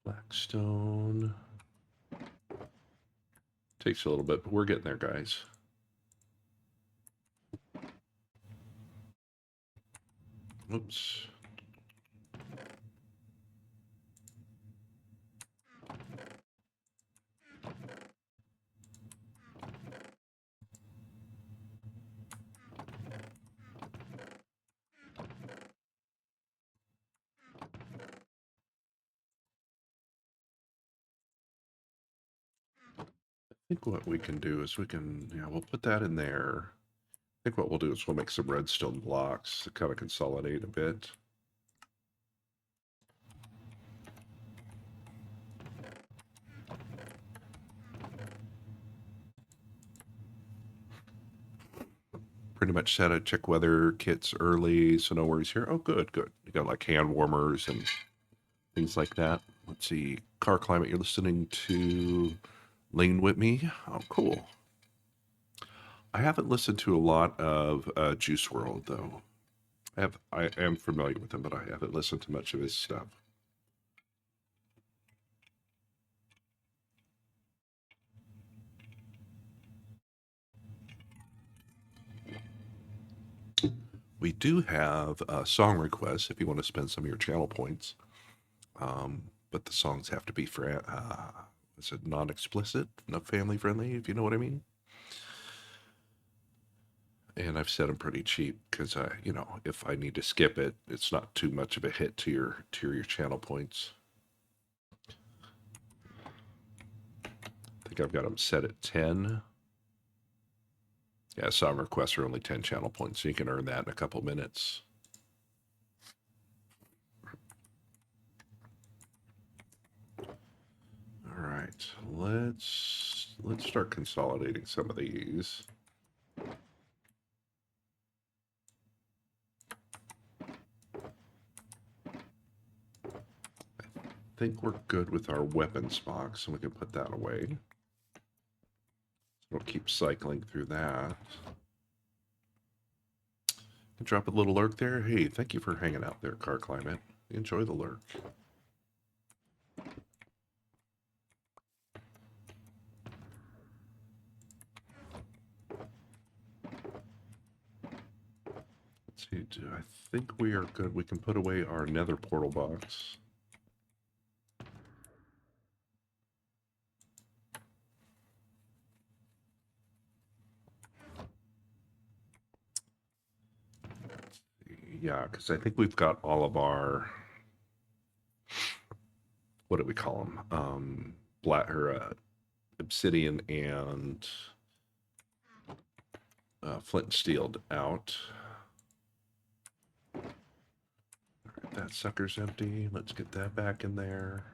Blackstone. Takes a little bit, but we're getting there, guys. Oops. I think what we can do is we'll put that in there. I think what we'll do is we'll make some redstone blocks to kind of consolidate a bit. Pretty much set a check weather kits early, so no worries here. Oh, good, good. You got like hand warmers and things like that. Let's see. Car climate, you're listening to Lane with me. Oh, cool. I haven't listened to a lot of Juice World though. I am familiar with him, but I haven't listened to much of his stuff. We do have song requests if you want to spend some of your channel points, but the songs have to be for is it non-explicit, not family friendly, if you know what I mean. And I've set them pretty cheap because if I need to skip it, it's not too much of a hit to your channel points. I think I've got them set at 10. Yeah, song requests are only 10 channel points, so you can earn that in a couple minutes. All right, let's start consolidating some of these. I think we're good with our weapons box, and we can put that away. We'll keep cycling through that. Drop a little lurk there. Hey, thank you for hanging out there, Car Climate. Enjoy the lurk. Let's see, I think we are good. We can put away our nether portal box. Yeah, because I think we've got all of our, what do we call them? Black or obsidian and flint and steel out. All right, that sucker's empty. Let's get that back in there.